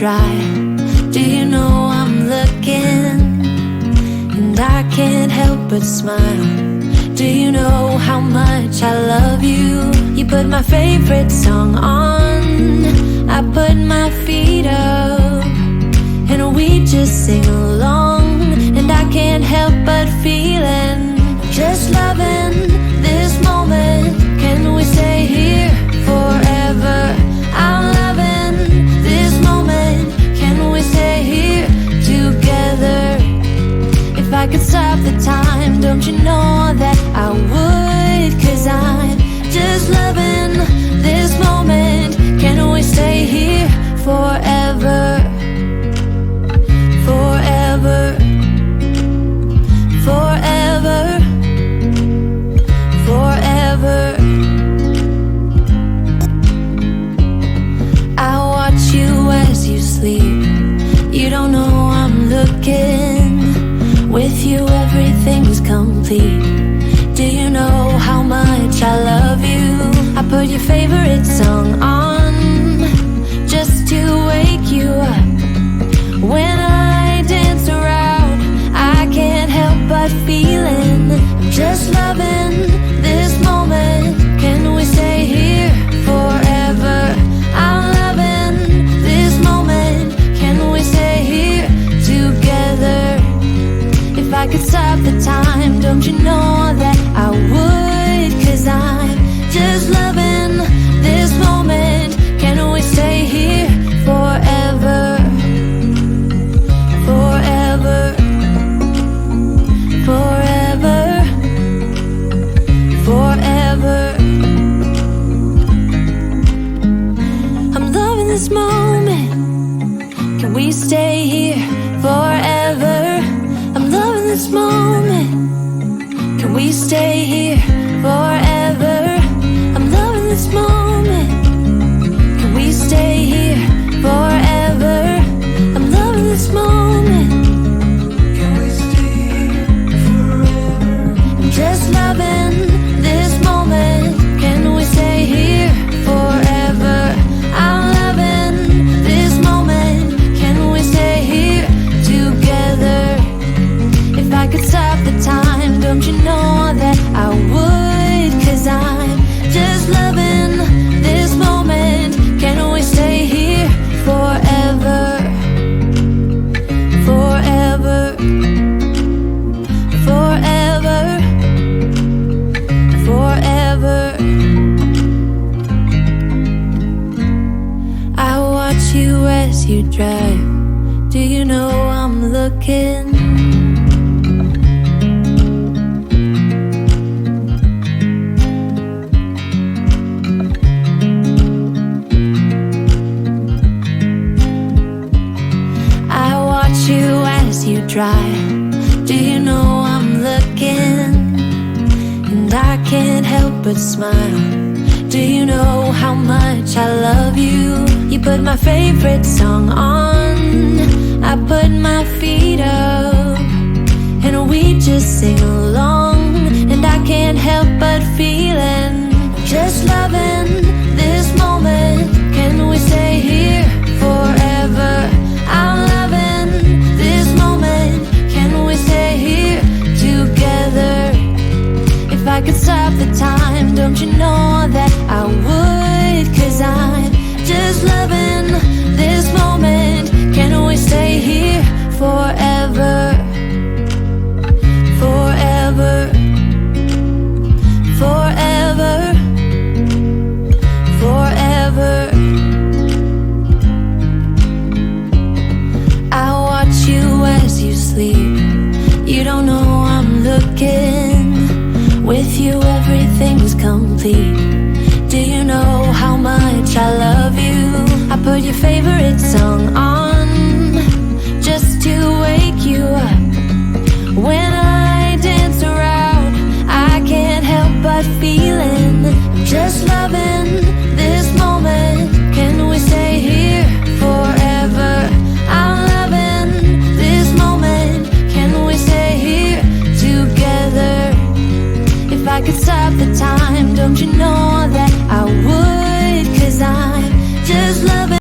dry. Do you know I'm looking? And I can't help but smile. Do you know how much I love you? You put my favorite song on, I put my feet up, and we just sing along. And I can't help but feeling, just loving this moment. Can we stay here forever? I'm loving this moment. Can we stay here together? If I could stop the time, don't you know that I would? 'Cause I'm just loving this moment. Can we stay here forever? Forever, forever, forever. I watch you as you sleep. You don't know I'm looking. With you everything's complete. Do you know how much I love you? I put your favorite song on, just to wake you up. When I dance around, I can't help but feeling, I'm just loving this moment. Can we stay here forever? I'm loving this moment. Can we stay here together? If I could stop the time, don't you know that I would? 'Cause I'm just loving this moment. Can we stay here forever? Forever, forever, forever. I'm loving this moment. Can we stay here forever? I'm loving this moment. Can we stay here forever? I'm loving this moment. Can we stay here forever? I'm loving this moment. Can we stay here forever? I'm just loving this moment. Can we stay here forever? I'm loving this moment. Can we stay here together? If I could stop the time, don't you know that I would? 'Cause I'm just loving this moment. Can we stay here forever? Forever, forever, forever. I watch you as you drive. Do you know I'm looking? You as you drive. Do you know I'm looking? And I can't help but smile. Do you know how much I love you? You put my favorite song on, I put my feet up, and we just sing along. And I can't help but feeling, just loving this moment. Can we stay here forever? I'm loving this moment. Can we stay here together? If I could stop the time, don't you know that I would? 'Cause I'm just loving this moment. Can we stay here forever? Forever, forever, forever. I watch you as you sleep. You don't know I'm looking. With you everything's complete. Do you know how much I love you? I put your favorite song on, just to wake you up. When I dance around, I can't help but feeling, I'm just loving this moment. Can we stay here forever? I'm loving this moment. Can we stay here together? If I could stop the time, don't you know that I would? 'Cause I'm just loving